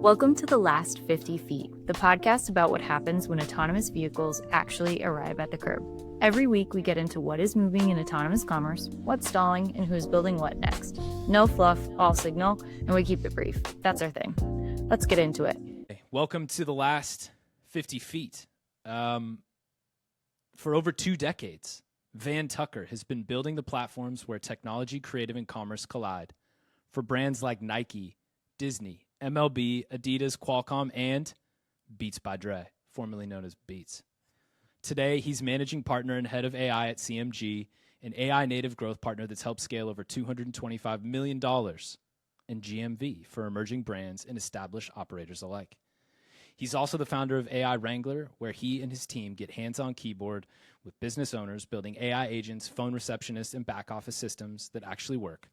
Welcome to The Last 50 Feet, the podcast about what happens when autonomous vehicles actually arrive at the curb. Every week, we get into what is moving in autonomous commerce, what's stalling, and who's building what next. No fluff, all signal, and we keep it brief. That's our thing. Let's get into it. Welcome to The Last 50 Feet. For over 2 decades, Van Tucker has been building the platforms where technology, creative, and commerce collide for brands like Nike, Disney, MLB, Adidas, Qualcomm, and Beats by Dre, formerly known as Beats. Today, he's managing partner and head of AI at CMG, an AI native growth partner that's helped scale over $225 million in GMV for emerging brands and established operators alike. He's also the founder of AI Wrangler, where he and his team get hands-on keyboard with business owners building AI agents, phone receptionists, and back office systems that actually work.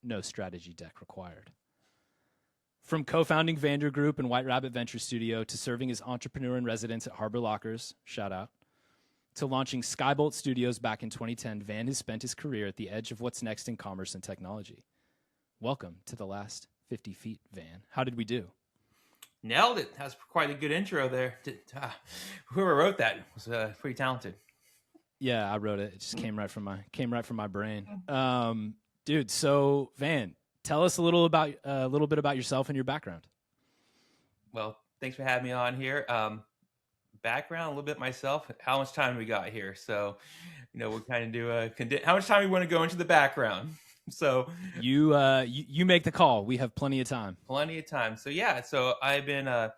No strategy deck required. From co-founding Vander Group and White Rabbit Venture Studio to serving as entrepreneur in residence at Harbor Lockers, shout out, to launching Skybolt Studios back in 2010, Van has spent his career at the edge of what's next in commerce and technology. Welcome to The Last 50 Feet, Van. How did we do? Nailed it. That was quite a good intro there. Whoever wrote that was pretty talented. Yeah, I wrote it. It just came right from my brain. Dude, so Van, tell us a little bit about yourself and your background. Well, thanks for having me on here. Background, a little bit myself. How much time we got here? So, we'll kind of do how much time we want to go into the background. So you make the call. We have plenty of time. So I've been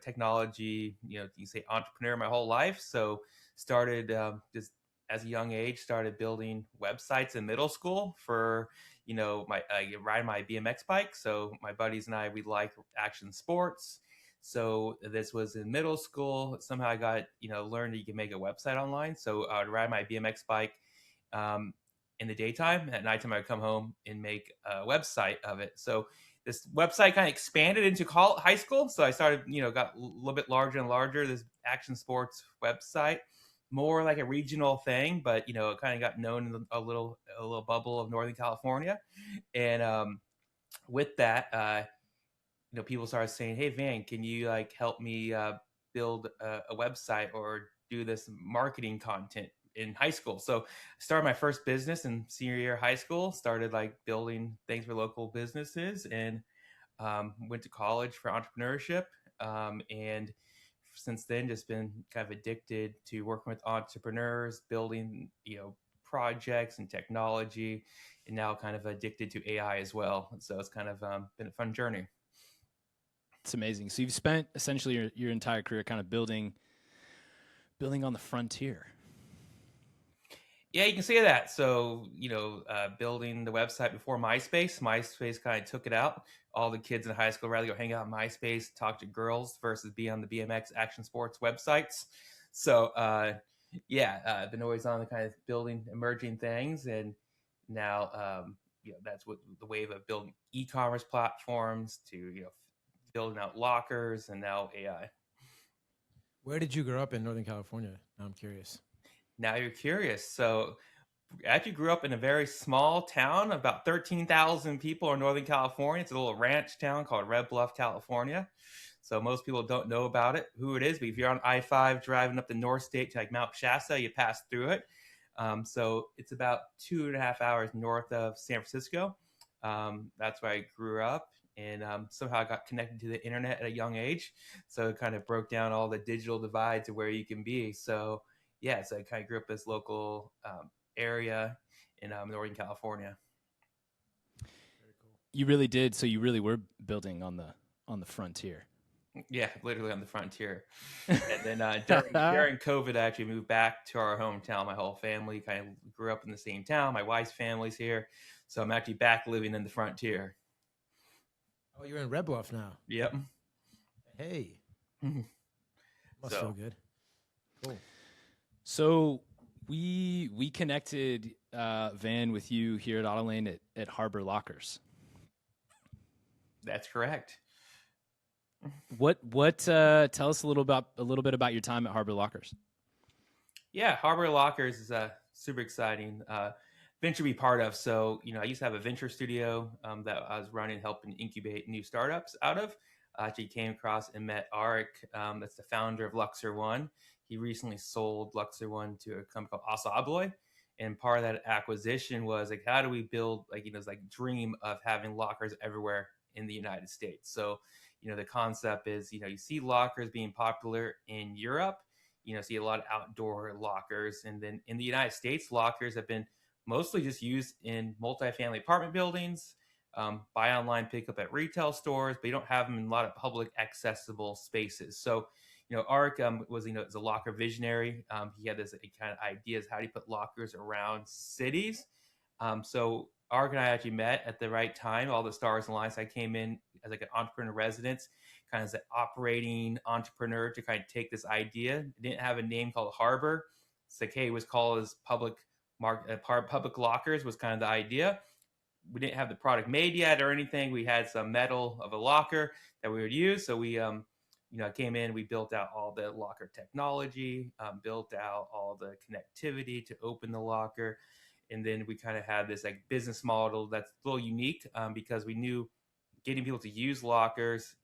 technology, you say entrepreneur my whole life. So started just as a young age, started building websites in middle school for riding my BMX bike. So my buddies and I, we like action sports. So this was in middle school. Somehow I got learned that you can make a website online. So I would ride my BMX bike in the daytime. At nighttime, I would come home and make a website of it. So this website kind of expanded into high school. So I started, got a little bit larger and larger, this action sports website, more like a regional thing, but, it kind of got known in a little bubble of Northern California. And with that, people started saying, hey, Van, can you help me build a website or do this marketing content in high school? So I started my first business in senior year of high school, started building things for local businesses, and went to college for entrepreneurship. And since then, just been kind of addicted to working with entrepreneurs, building, projects and technology, and now kind of addicted to AI as well. So it's kind of been a fun journey. It's amazing. So you've spent essentially your entire career kind of building on the frontier. Yeah, you can say that. So, building the website before MySpace kind of took it out. All the kids in high school rather go hang out on MySpace, talk to girls versus be on the BMX action sports websites. So, I've been always on the kind of building emerging things. And now, that's what the wave of building e-commerce platforms to, building out lockers and now AI. Where did you grow up in Northern California? Now I'm curious. Now you're curious. So I actually grew up in a very small town, about 13,000 people in Northern California. It's a little ranch town called Red Bluff, California. So most people don't know about it, who it is. But if you're on I-5 driving up the North State to Mount Shasta, you pass through it. So it's about 2.5 hours north of San Francisco. That's where I grew up. And somehow I got connected to the internet at a young age. So it kind of broke down all the digital divide to where you can be. So I kind of grew up in this local area in Northern California. Very cool. You really did. So you really were building on the frontier. Yeah, literally on the frontier. And then during COVID, I actually moved back to our hometown. My whole family kind of grew up in the same town. My wife's family's here. So I'm actually back living in the frontier. Oh, you're in Red Bluff now. Yep. Hey. Must feel good. Cool. So we connected Van with you here at Autolane at Harbor Lockers. That's correct. What tell us a little bit about your time at Harbor Lockers. Yeah, Harbor Lockers is super exciting venture to be part of. So, I used to have a venture studio that I was running, helping incubate new startups out of. I actually came across and met Arik. That's the founder of Luxor One. He recently sold Luxor One to a company called Asabloy. And part of that acquisition was like, how do we build this like dream of having lockers everywhere in the United States? So, the concept is, you see lockers being popular in Europe, see a lot of outdoor lockers. And then in the United States, lockers have been mostly just used in multifamily apartment buildings, buy online, pick up at retail stores, but you don't have them in a lot of public accessible spaces. So, Arik was, as a locker visionary. He had this kind of ideas, how do you put lockers around cities? So Arik and I actually met at the right time. All the stars aligned. So I came in as like an entrepreneur residence, kind of as an operating entrepreneur to kind of take this idea. It didn't have a name called Harbor. It's like, hey, it was called as public lockers was kind of the idea. We didn't have the product made yet or anything. We had some metal of a locker that we would use. So we, I came in, we built out all the locker technology, built out all the connectivity to open the locker. And then we kind of had this like business model that's a little unique because we knew getting people to use lockers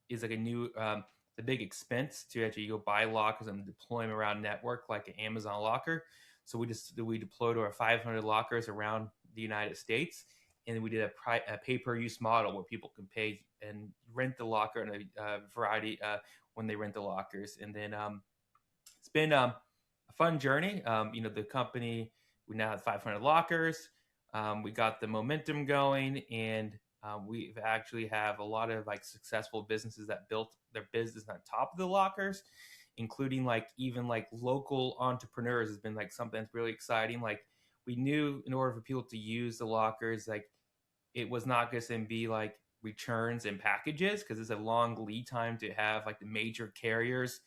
is like a big expense to actually go buy lockers and deploy them around network like an Amazon locker. So we deployed over 500 lockers around the United States. And then we did a pay-per-use model where people can pay and rent the locker in a variety when they rent the lockers. And then it's been a fun journey. The company, we now have 500 lockers. We got the momentum going, and we actually have a lot of like successful businesses that built their business on top of the lockers, including like even like local entrepreneurs has been like something that's really exciting. Like we knew in order for people to use the lockers, like it was not going to be like returns and packages because it's a long lead time to have like the major carriers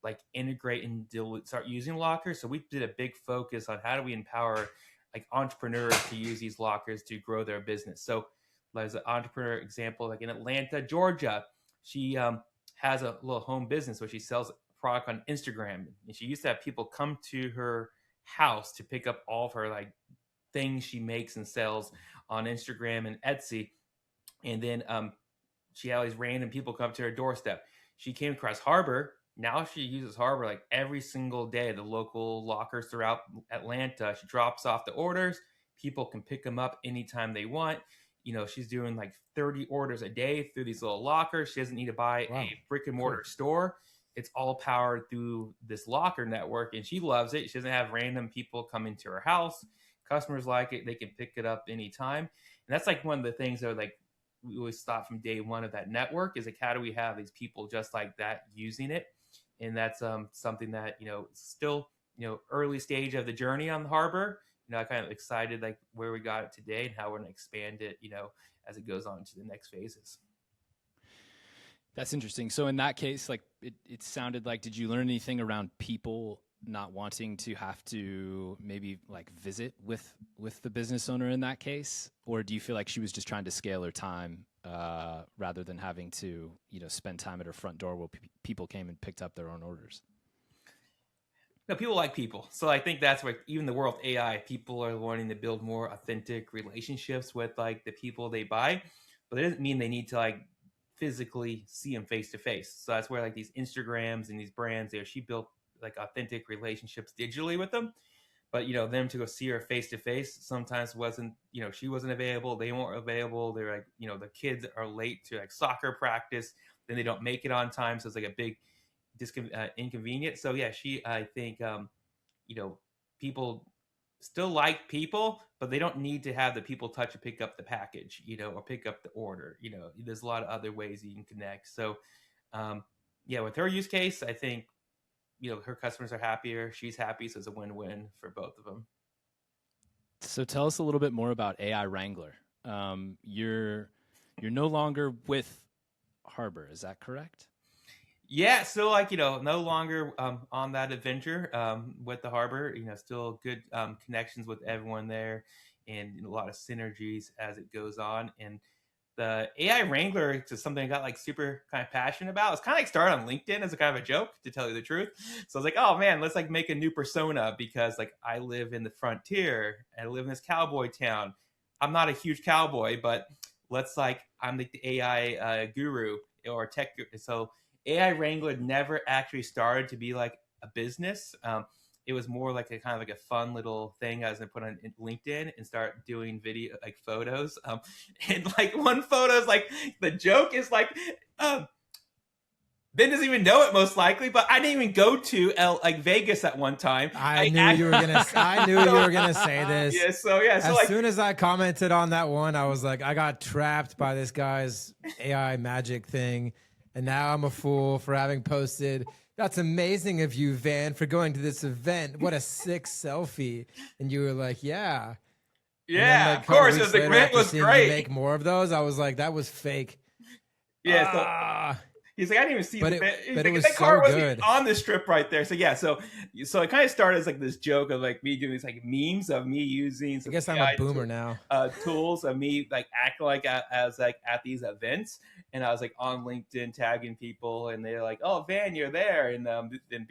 like integrate and start using lockers. So we did a big focus on how do we empower like entrepreneurs to use these lockers to grow their business. So as an entrepreneur example, like in Atlanta, Georgia, she has a little home business where she sells product on Instagram, and she used to have people come to her house to pick up all of her like things she makes and sells on Instagram and Etsy. And then she had all these random people come to her doorstep. She came across Harbor. Now she uses Harbor like every single day. The local lockers throughout Atlanta. She drops off the orders. People can pick them up anytime they want. She's doing like 30 orders a day through these little lockers. She doesn't need to buy a brick and mortar store. It's all powered through this locker network, and she loves it. She doesn't have random people come into her house. Customers like it. They can pick it up anytime. And that's like one of the things that like we always thought from day one of that network is like, how do we have these people just like that using it? And that's something that, still, early stage of the journey on the Harbor. I'm kind of excited like where we got it today and how we're going to expand it, as it goes on to the next phases. That's interesting. So in that case, like it sounded like, did you learn anything around people not wanting to have to maybe like visit with the business owner in that case? Or do you feel like she was just trying to scale her time rather than having to, spend time at her front door where people came and picked up their own orders? No, people like people. So I think that's where even the world of AI, people are wanting to build more authentic relationships with like the people they buy, but it doesn't mean they need to like physically see them face to face. So that's where like these Instagrams and these brands there, she built like authentic relationships digitally with them. But, them to go see her face to face sometimes wasn't, she wasn't available. They weren't available. They're like, the kids are late to like soccer practice. Then they don't make it on time. So it's like a big inconvenient. So yeah, I think, people still like people, but they don't need to have the people touch and pick up the package, or pick up the order. There's a lot of other ways you can connect. So, with her use case, I think, her customers are happier. She's happy. So it's a win-win for both of them. So tell us a little bit more about AI Wrangler. You're no longer with Harbor. Is that correct? Yeah. So like, no longer on that adventure with the Harbor, still good connections with everyone there and a lot of synergies as it goes on. And the AI Wrangler is something I got like super kind of passionate about. It's kind of like started on LinkedIn as a kind of a joke, to tell you the truth. So I was like, oh man, let's like make a new persona because like I live in the frontier and I live in this cowboy town. I'm not a huge cowboy, but I'm like the AI guru or tech. So AI Wrangler never actually started to be like a business. It was more like a kind of like a fun little thing I was gonna put on LinkedIn and start doing video like photos. And like one photo is like the joke is like Ben doesn't even know it most likely, but I didn't even go to like Vegas at one time. I knew you were gonna say this. Yeah, so yeah, so as like soon as I commented on that one, I was like, I got trapped by this guy's AI magic thing, and now I'm a fool for having posted. That's amazing of you, Van, for going to this event. What a sick selfie! And you were like, yeah. Yeah, and then, like, of course, it was, the event was great. You make more of those. I was like, that was fake. Yeah, so he's like, I didn't even see but the it, He's but like, it was that car so wasn't good on the strip right there. So yeah, so it kind of started as like this joke of like me doing these like memes of me using some I guess I'm AI a boomer now. Tools of me like acting like as like at these events, and I was like on LinkedIn tagging people, and they're like, "Oh, Van, you're there," and then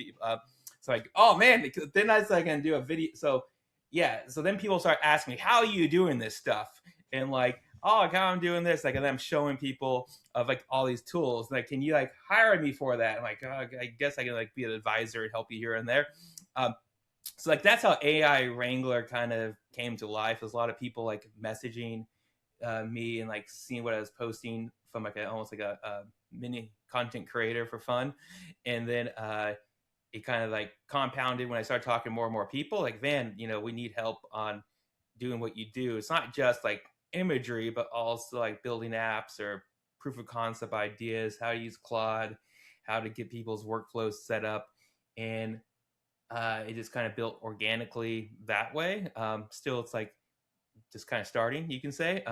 so like, "Oh man," then I was like gonna do a video. So yeah, so then people start asking me, "How are you doing this stuff?" And like, "Oh, how I'm doing this," like, and then I'm showing people of like all these tools. Like, can you like hire me for that? I'm like, oh, I guess I can like be an advisor and help you here and there. So like that's how AI Wrangler kind of came to life. There's a lot of people like messaging me and like seeing what I was posting from like almost like a mini content creator for fun, and then it kind of like compounded when I started talking to more and more people. Like, Van, we need help on doing what you do. It's not just like imagery, but also like building apps or proof of concept ideas, how to use Claude, how to get people's workflows set up. And it just kind of built organically that way. Still, it's like just kind of starting, you can say,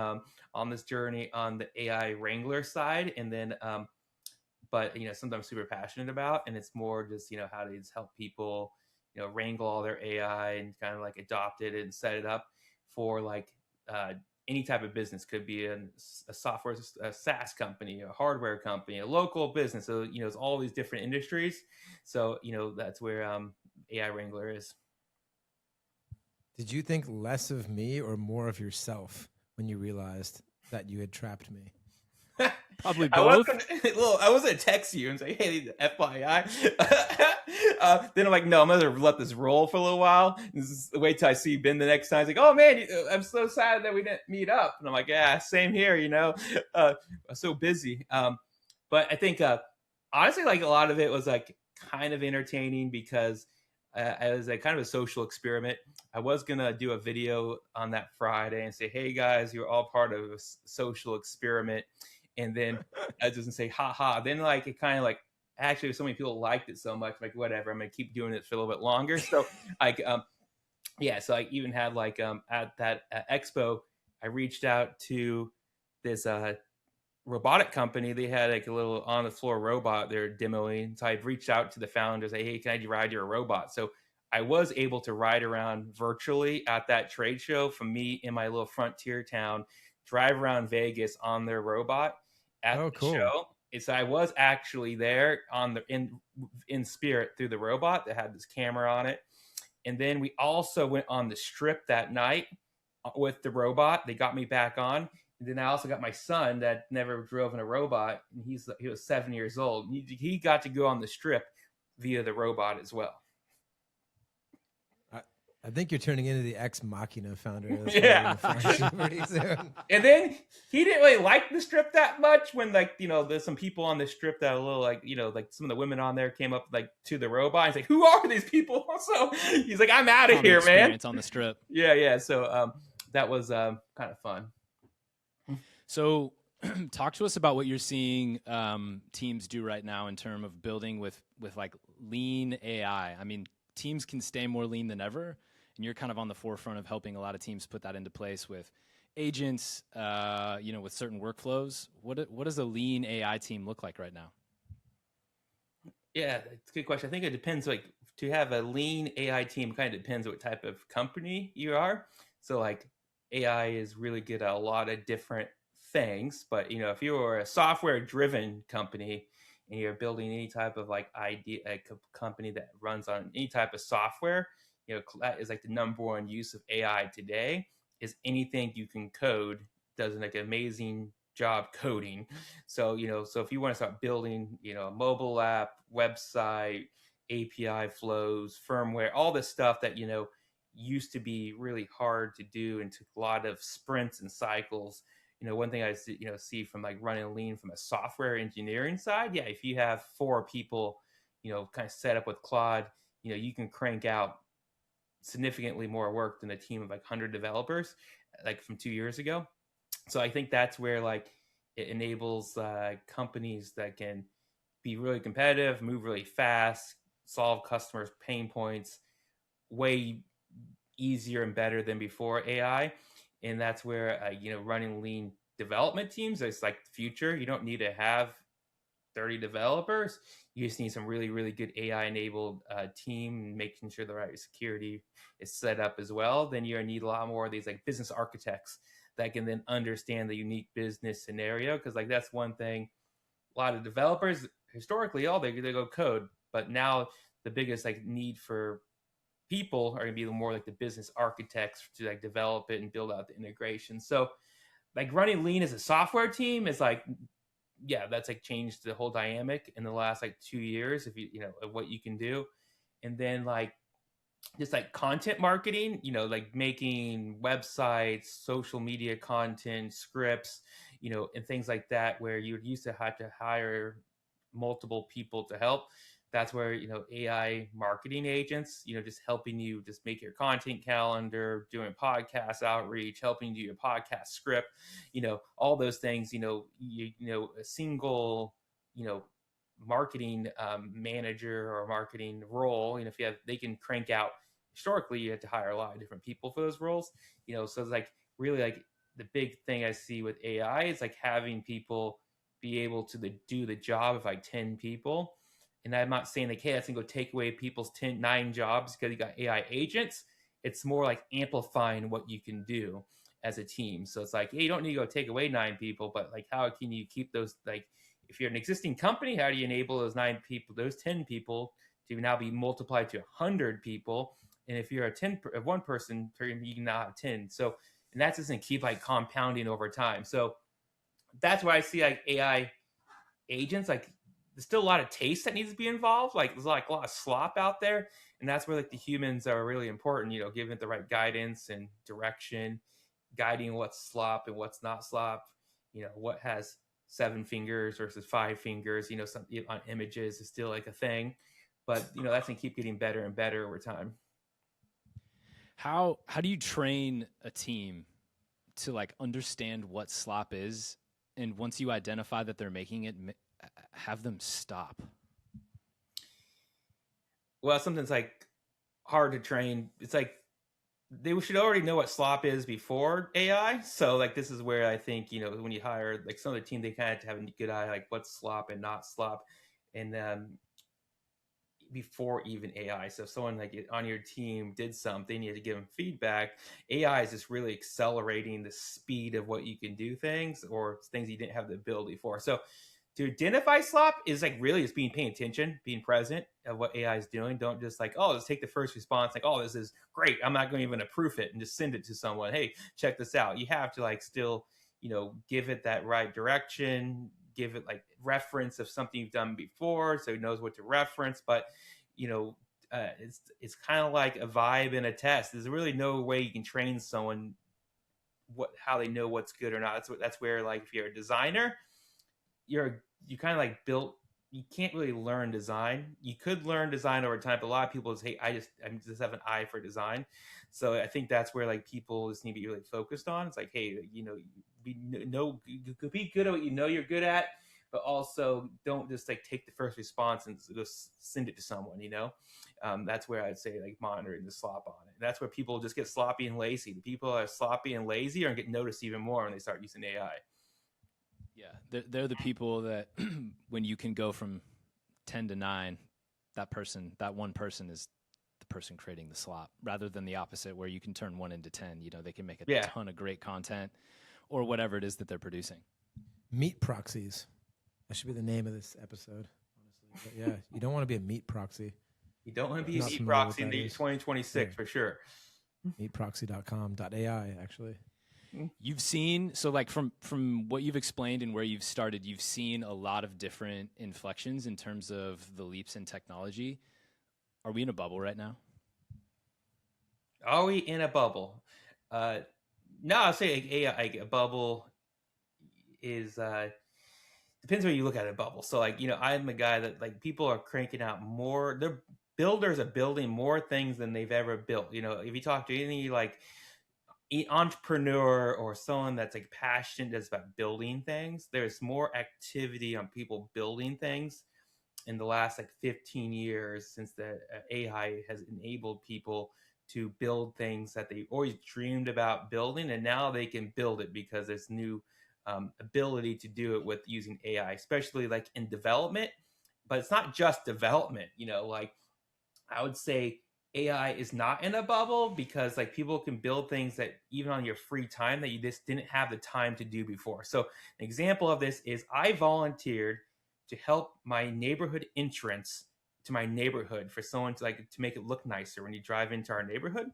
on this journey on the AI Wrangler side. And then, but, something I'm super passionate about. And it's more just, how to just help people, wrangle all their AI and kind of like adopt it and set it up for like any type of business. Could be a software, a SaaS company, a hardware company, a local business. So, it's all these different industries. So, that's where AI Wrangler is. Did you think less of me or more of yourself when you realized that you had trapped me? Probably both. I was going to text you and say, hey, FYI. Then I'm like, no, I'm going to let this roll for a little while. Wait till I see Ben the next time. He's like, oh, man, I'm so sad that we didn't meet up. And I'm like, yeah, same here, I'm so busy. But I think, honestly, like a lot of it was like kind of entertaining because it was like kind of a social experiment. I was going to do a video on that Friday and say, hey, guys, you're all part of a social experiment. And then I just say, ha ha. Then like it kind of like, actually so many people liked it so much, like whatever, I'm going to keep doing it for a little bit longer. So like, yeah, so I even had like at that expo, I reached out to this robotic company. They had like a little on the floor robot they're demoing. So I reached out to the founders, like, hey, can I ride your robot? So I was able to ride around virtually at that trade show from me in my little frontier town, drive around Vegas on their robot at the show. And so I was actually there in spirit through the robot that had this camera on it. And then we also went on the strip that night with the robot. They got me back on. And then I also got my son that never drove in a robot. And he was 7 years old. He got to go on the strip via the robot as well. I think you're turning into the Ex Machina founder. Yeah. Pretty soon. And then he didn't really like the strip that much when like, there's some people on the strip that are a little like, like some of the women on there came up like to the robot. He's like, who are these people? So he's like, I'm out of here, man. On the strip. Yeah. So that was kind of fun. So talk to us about what you're seeing teams do right now in terms of building with like lean AI. I mean, teams can stay more lean than ever. And you're kind of on the forefront of helping a lot of teams put that into place with agents, with certain workflows. What does a lean AI team look like right now? Yeah, it's a good question. I think it depends. Like to have a lean AI team kind of depends what type of company you are. So like AI is really good at a lot of different things. But, if you are a software driven company and you're building any type of like idea, like a company that runs on any type of software, that is like the number one use of AI today is anything you can code does like an amazing job coding. So, so if you want to start building, a mobile app, website, API flows, firmware, all this stuff that, used to be really hard to do and took a lot of sprints and cycles. One thing I see from like running lean from a software engineering side, yeah, if you have 4 people, kind of set up with Claude, you can crank out significantly more work than a team of like 100 developers, like from 2 years ago. So I think that's where like it enables companies that can be really competitive, move really fast, solve customers' pain points way easier and better than before AI. And that's where running lean development teams is like the future. You don't need to have 30 developers. You just need some really, really good AI enabled team, making sure the right security is set up as well. Then you're gonna need a lot more of these like business architects that can then understand the unique business scenario. Cause like that's one thing, a lot of developers historically, they go code, but now the biggest like need for people are gonna be more like the business architects to like develop it and build out the integration. So like running lean as a software team is like, yeah, that's like changed the whole dynamic in the last like 2 years, if of what you can do. And then like just like content marketing, like making websites, social media content, scripts, and things like that, where you used to have to hire multiple people to help. That's where, AI marketing agents, just helping you just make your content calendar, doing podcast outreach, helping you do your podcast script, all those things, a single, marketing manager or marketing role, if you have, they can crank out. Historically, you had to hire a lot of different people for those roles, so it's like really like the big thing I see with AI is like having people be able to do the job of like 10 people. And I'm not saying like, hey, that's gonna go take away people's 9 jobs because you got AI agents. It's more like amplifying what you can do as a team. So it's like, hey, you don't need to go take away 9 people, but like, how can you keep those, like, if you're an existing company, how do you enable those 9 people, those 10 people to now be multiplied to 100 people? And if you're a 1 person, you can now have 10. So, and that's just gonna keep like compounding over time. So that's why I see like AI agents, like there's still a lot of taste that needs to be involved. Like there's like a lot of slop out there. And that's where like the humans are really important, giving it the right guidance and direction, guiding what's slop and what's not slop, what has 7 fingers versus 5 fingers, some on images is still like a thing. But that's gonna keep getting better and better over time. How do you train a team to like understand what slop is, and once you identify that they're making it, have them stop? Well, something's like hard to train. It's like they should already know what slop is before AI. So like this is where I think when you hire like some of the team, they kind of have a good eye like what's slop and not slop, and before even AI. So if someone like on your team did something, you had to give them feedback. AI is just really accelerating the speed of what you can do things, or things you didn't have the ability for. So to identify slop is like really just paying attention, being present of what AI is doing. Don't just like, oh, let's take the first response. Like, oh, this is great. I'm not going to even approve it and just send it to someone. Hey, check this out. You have to like still, give it that right direction, give it like reference of something you've done before, so it knows what to reference. But it's kind of like a vibe in a test. There's really no way you can train someone how they know what's good or not. That's where like if you're a designer, you kind of like built. You can't really learn design. You could learn design over time, but a lot of people say, I just have an eye for design. So I think that's where like people just need to be really focused on. It's like, hey, be good at what you're good at, but also don't just like take the first response and just send it to someone. That's where I'd say like monitoring the slop on it. That's where people just get sloppy and lazy. The people that are sloppy and lazy are gonna get noticed even more when they start using AI. Yeah, they're the people that when you can go from 10 to 9, that one person is the person creating the slop, rather than the opposite, where you can turn 1 into 10. They can make a ton of great content or whatever it is that they're producing. Meat proxies. That should be the name of this episode, honestly. But yeah, you don't want to be a meat proxy. You don't want to be a meat proxy in the 2026 for sure. Meatproxy.com.ai, actually. You've seen, so like from what you've explained and where you've started, you've seen a lot of different inflections in terms of the leaps in technology. Are we in a bubble right now? Are we in a bubble? No, I'll say a bubble is depends where you look at a bubble. So like, I'm a guy that like people are cranking out more. Their builders are building more things than they've ever built. If you talk to any like entrepreneur or someone that's like passionate just about building things, there's more activity on people building things in the last like 15 years since the AI has enabled people to build things that they always dreamed about building, and now they can build it because there's new ability to do it with using AI, especially like in development. But it's not just development, like I would say AI is not in a bubble because like people can build things that even on your free time that you just didn't have the time to do before. So an example of this is I volunteered to help my neighborhood entrance to my neighborhood for someone to make it look nicer when you drive into our neighborhood.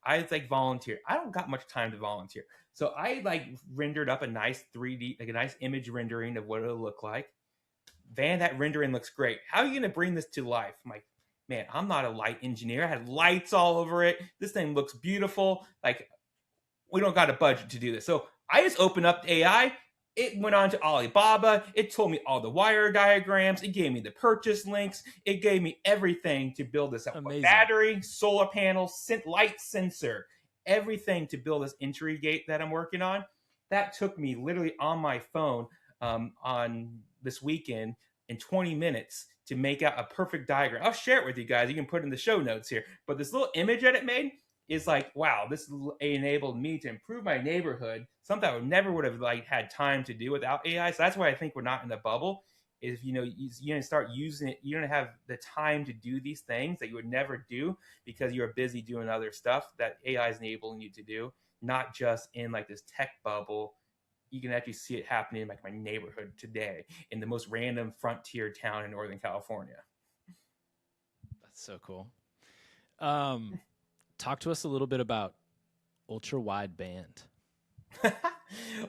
I like volunteer. I don't got much time to volunteer. So I like rendered up a nice 3D, like a nice image rendering of what it'll look like. Van, that rendering looks great. How are you going to bring this to life? I'm like, man, I'm not a light engineer. I had lights all over it. This thing looks beautiful. Like, we don't got a budget to do this. So I just opened up AI. It went on to Alibaba. It told me all the wire diagrams. It gave me the purchase links. It gave me everything to build this up. Amazing. Battery, solar panels, light sensor, everything to build this entry gate that I'm working on. That took me literally on my phone on this weekend in 20 minutes to make out a perfect diagram. I'll share it with you guys. You can put it in the show notes here. But this little image that it made is like, wow, this enabled me to improve my neighborhood, something I would have like had time to do without AI. So that's why I think we're not in a bubble. Is you start using it, you don't have the time to do these things that you would never do because you're busy doing other stuff that AI is enabling you to do, not just in like this tech bubble. You can actually see it happening in like my neighborhood today in the most random frontier town in Northern California. That's so cool. Talk to us a little bit about ultra wideband.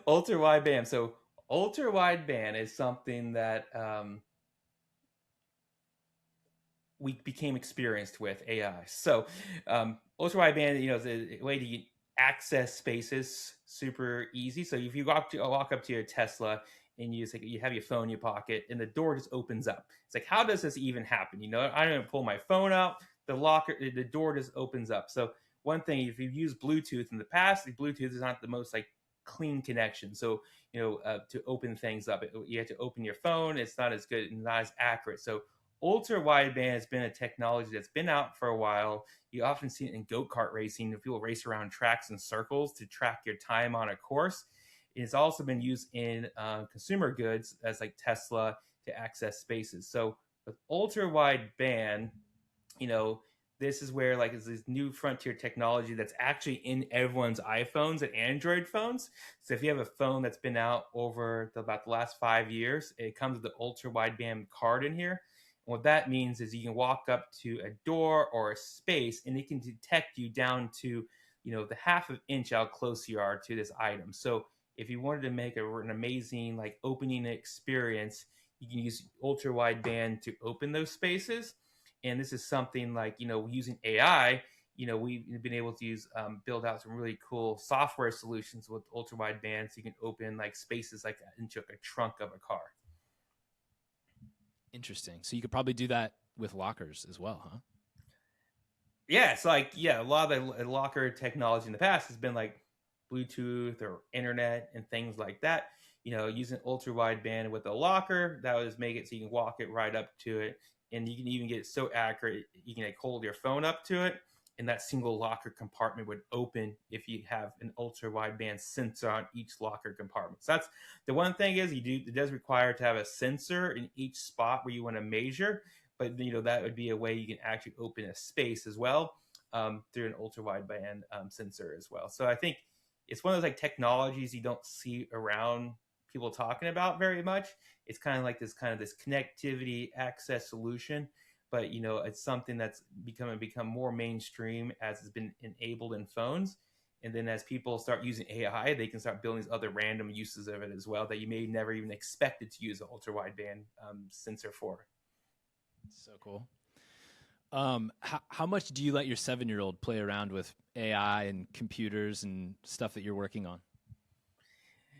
Ultra wideband. So ultra wideband is something that we became experienced with AI. So ultra wideband, is a way to access spaces super easy. So if you walk up to your Tesla and you have your phone in your pocket and the door just opens up. It's like, how does this even happen? I don't even pull my phone out. The door just opens up. So one thing, if you've used Bluetooth in the past, Bluetooth is not the most like clean connection. So, to open things up, you have to open your phone. It's not as good and not as accurate. So ultra wideband has been a technology that's been out for a while. You often see it in go-kart racing. People race around tracks and circles to track your time on a course. It's also been used in consumer goods as like Tesla to access spaces. So with ultra wideband, this is where like is this new frontier technology that's actually in everyone's iPhones and Android phones. So if you have a phone that's been out over about the last 5 years, it comes with the ultra wideband card in here. And what that means is you can walk up to a door or a space and it can detect you down to, the half of inch how close you are to this item. So if you wanted to make an amazing like opening experience, you can use ultra wideband to open those spaces. And this is something like, using AI, we've been able to build out some really cool software solutions with ultra wideband. So you can open like spaces like into a trunk of a car. Interesting. So you could probably do that with lockers as well, huh? Yeah. It's like, a lot of the locker technology in the past has been like Bluetooth or internet and things like that. Using ultra wideband with a locker, that would just make it so you can walk it right up to it. And you can even get it so accurate, you can like hold your phone up to it, and that single locker compartment would open if you have an ultra wideband sensor on each locker compartment. So that's the one thing is it does require to have a sensor in each spot where you want to measure, but that would be a way you can actually open a space as well through an ultra wideband sensor as well. So I think it's one of those like technologies you don't see around people talking about very much. It's kind of like this connectivity access solution, but it's something that's become more mainstream as it's been enabled in phones. And then as people start using AI, they can start building these other random uses of it as well that you may never even expected to use an ultra wideband sensor for. So cool. How much do you let your 7-year-old play around with AI and computers and stuff that you're working on?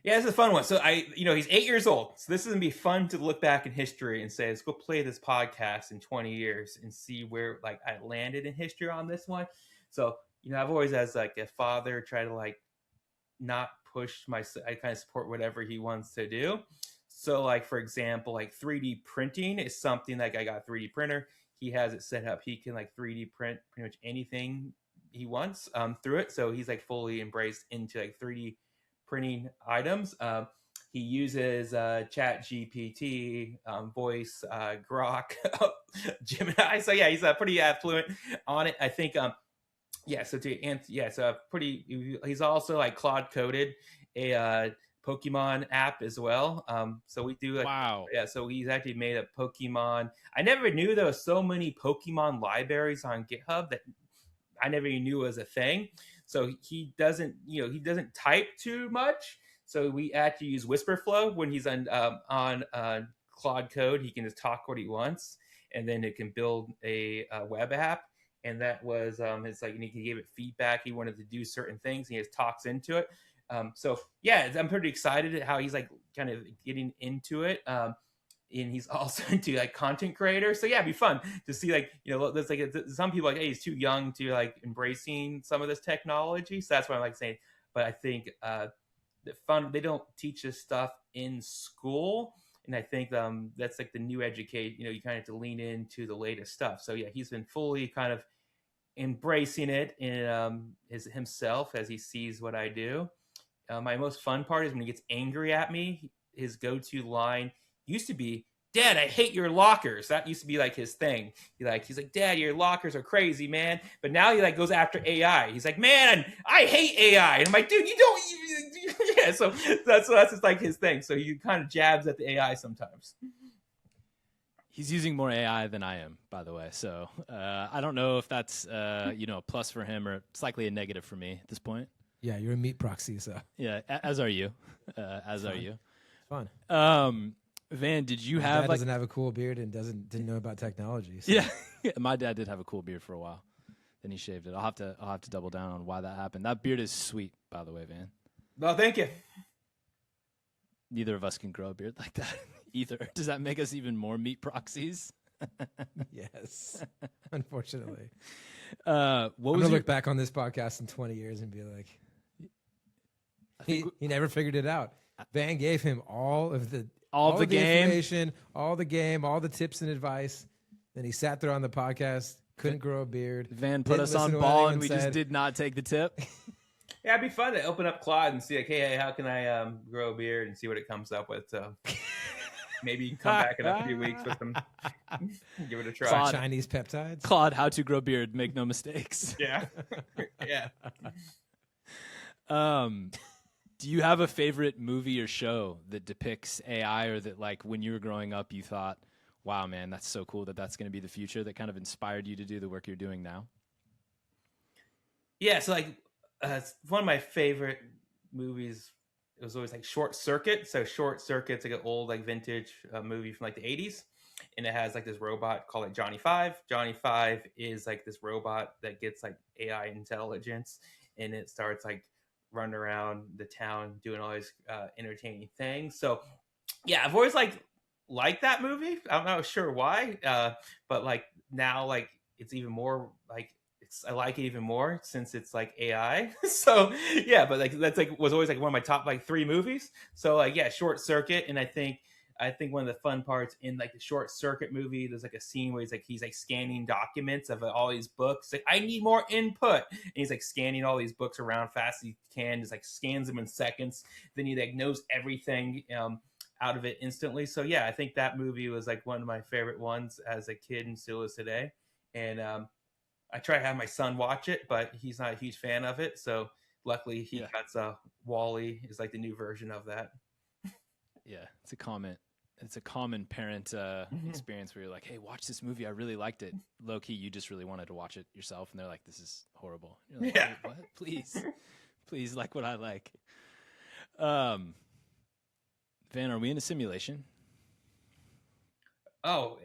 Yeah, this is a fun one. So he's 8 years old. So this is gonna be fun to look back in history and say, let's go play this podcast in 20 years and see where like I landed in history on this one. So, I've always, as like a father, try to like not push I kind of support whatever he wants to do. So like, for example, like 3D printing is something like I got a 3D printer. He has it set up. He can like 3D print pretty much anything he wants through it. So he's like fully embraced into like 3D printing items. He uses Chat GPT, voice, Grok, Gemini. So yeah, he's pretty fluent on it. I think. He's also like Claude coded a Pokemon app as well. So we do like, wow. Yeah, so he's actually made a Pokemon. I never knew there was so many Pokemon libraries on GitHub that I never even knew was a thing. So he doesn't type too much. So we actually use WhisperFlow when he's on Claude Code. He can just talk what he wants, and then it can build a web app. And that was it's like he gave it feedback. He wanted to do certain things. And he just talks into it. So yeah, I'm pretty excited at how he's like kind of getting into it. And he's also into like content creators. So yeah, it'd be fun to see like, there's like some people like, hey, he's too young to like embracing some of this technology. So that's what I'm like saying. But I think they don't teach this stuff in school. And I think that's like the new educate, you kind of have to lean into the latest stuff. So yeah, he's been fully kind of embracing it in himself as he sees what I do. My most fun part is when he gets angry at me, his go-to line used to be, "Dad, I hate your lockers." That used to be like his thing. He's like, "Dad, your lockers are crazy, man." But now he like goes after AI. He's like, "Man, I hate AI." And I'm like, "Dude, you don't." Yeah, so that's just like his thing. So he kind of jabs at the AI sometimes. He's using more AI than I am, by the way. So I don't know if that's a plus for him or it's likely a negative for me at this point. Yeah, you're a meat proxy, so. Yeah, as are you. As are you. Fun. Van, did you my have dad doesn't have a cool beard and didn't know about technology. So. Yeah, my dad did have a cool beard for a while. Then he shaved it. I'll have to double down on why that happened. That beard is sweet, by the way, Van. No, thank you. Neither of us can grow a beard like that either. Does that make us even more meat proxies? Yes, unfortunately. I'm gonna look back on this podcast in 20 years and be like, he never figured it out. Van gave him all the information, all the game, all the tips and advice. Then he sat there on the podcast, couldn't grow a beard. Van put us on ball, and we just did not take the tip. Yeah, it'd be fun to open up Claude and see like, hey, how can I grow a beard and see what it comes up with. So maybe you can come back in a few weeks with them. Give it a try. Claude, Chinese peptides. Claude, how to grow beard, make no mistakes. Yeah. Yeah. Do you have a favorite movie or show that depicts AI or that like when you were growing up you thought, wow, man, that's so cool that's going to be the future, that kind of inspired you to do the work you're doing now? Yeah, so like one of my favorite movies, it was always like Short Circuit. So Short Circuit's like an old like vintage movie from like the 80s. And it has like this robot called like Johnny Five. Johnny Five is like this robot that gets like AI intelligence, and it starts like running around the town doing all these entertaining things. So yeah, I've always liked that movie. I'm not sure why, but like now like it's even more like I like it even more since it's like AI. So yeah, but like that's like was always like one of my top like 3 movies. So like yeah, Short Circuit, and I think one of the fun parts in like the Short Circuit movie, there's like a scene where he's like scanning documents of all these books. Like, I need more input. And he's like scanning all these books around fast as he can, just like scans them in seconds. Then he like knows everything out of it instantly. So yeah, I think that movie was like one of my favorite ones as a kid and still is today. And I try to have my son watch it, but he's not a huge fan of it. So luckily he got Wall-E is like the new version of that. Yeah, it's a common parent experience where you're like, hey, watch this movie. I really liked it. Low key, you just really wanted to watch it yourself. And they're like, this is horrible. You're like, yeah. what? Please. Please like what I like. Van, are we in a simulation? Oh,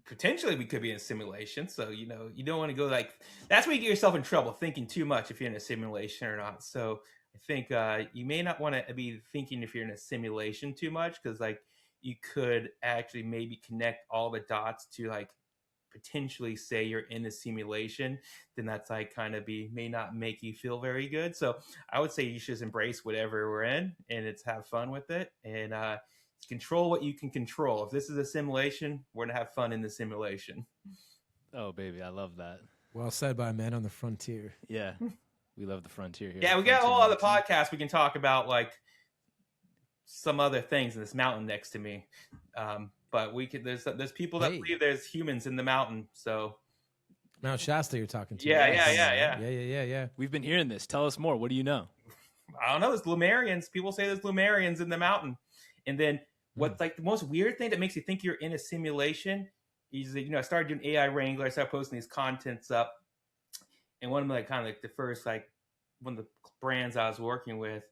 potentially we could be in a simulation. So, you don't want to go like, that's where you get yourself in trouble, thinking too much if you're in a simulation or not. So I think you may not want to be thinking if you're in a simulation too much, because like you could actually maybe connect all the dots to like potentially say you're in a simulation. Then that's like kind of may not make you feel very good. So I would say you should just embrace whatever we're in and it's have fun with it, and control what you can control. If this is a simulation, we're gonna have fun in the simulation. Oh, baby, I love that. Well said by Men on the Frontier. Yeah, we love the frontier here. Yeah, we got a whole other podcast we can talk about, like some other things in this mountain next to me. But we could. There's people that believe there's humans in the mountain. So Mount Shasta, you're talking to. Yeah. We've been hearing this. Tell us more. What do you know? I don't know. There's Lumerians. People say there's Lumerians in the mountain. And then what's like the most weird thing that makes you think you're in a simulation is that, I started doing AI Wrangler. I started posting these contents up. And one of like kind of like the first, like one of the brands I was working with,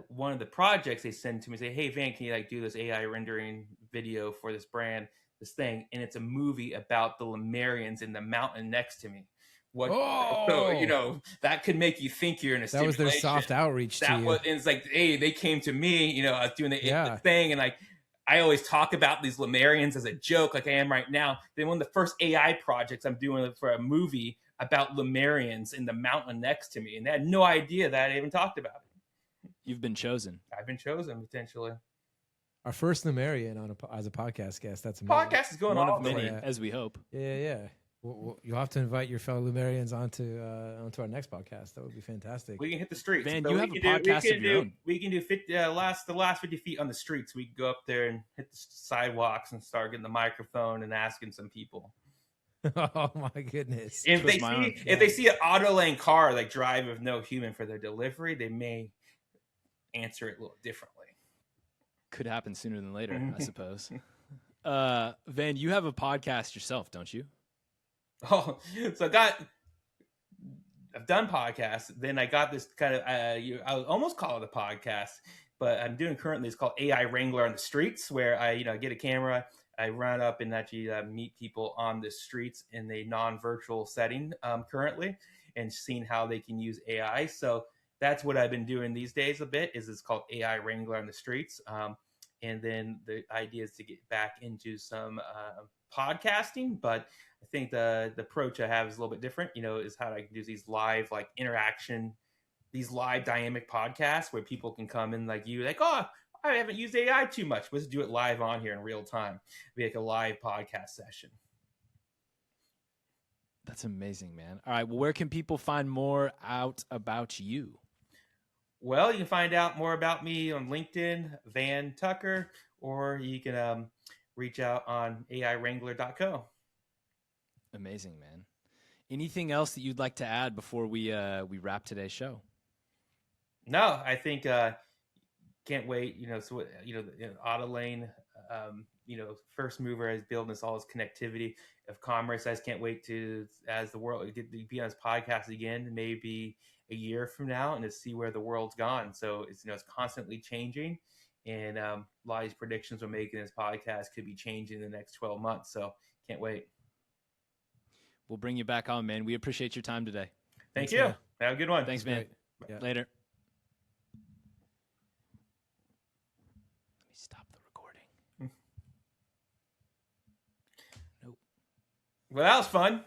one of the projects they send to me, say, hey, Van, can you like do this AI rendering video for this brand, this thing? And it's a movie about the Lumerians in the mountain next to me. So, that could make you think you're in a simulation. That was their soft outreach to you. And it's like, hey, they came to me, I was doing the thing. And like, I always talk about these Lumerians as a joke, like I am right now. Then one of the first AI projects I'm doing for a movie about Lumerians in the mountain next to me. And they had no idea that I even talked about it. You've been chosen. I've been chosen, potentially. Our first Lumerian as a podcast guest. That's amazing. Podcast is going one all of many, as we hope. Yeah. You'll have to invite your fellow Lumerians onto our next podcast. That would be fantastic. We can hit the streets. Van, you have a podcast of your own. We can do the last 50 feet on the streets. We can go up there and hit the sidewalks and start getting the microphone and asking some people. Oh my goodness! If they see an auto lane car like drive with no human for their delivery, they may answer it a little differently. Could happen sooner than later, I suppose. Van, you have a podcast yourself, don't you? Oh, so I've done podcasts. Then I got this kind of, I would almost call it a podcast, but I'm doing currently, it's called AI Wrangler on the Streets, where I, get a camera, I run up and actually meet people on the streets in a non-virtual setting currently, and seeing how they can use AI. So that's what I've been doing these days a bit, is it's called AI Wrangler on the Streets. And then the idea is to get back into some podcasting, but I think the approach I have is a little bit different, is how I can do these live like interaction, these live dynamic podcasts where people can come in like you, like, oh, I haven't used AI too much. Let's do it live on here in real time. Be like a live podcast session. That's amazing, man. All right. Well, where can people find more out about you? Well, you can find out more about me on LinkedIn, Van Tucker, or you can reach out on aiwrangler.co. Amazing, man. Anything else that you'd like to add before we wrap today's show? No, I think can't wait. Autolane, first mover as building this all this connectivity of commerce. I just can't wait as the world be on this podcast again, maybe a year from now, and to see where the world's gone. So it's constantly changing, and a lot of these predictions we're making in this podcast could be changing in the next 12 months. So can't wait. We'll bring you back on, man. We appreciate your time today. Thanks, you. Man. Have a good one. Thanks, man. Yeah. Later. Let me stop the recording. Nope. Well, that was fun.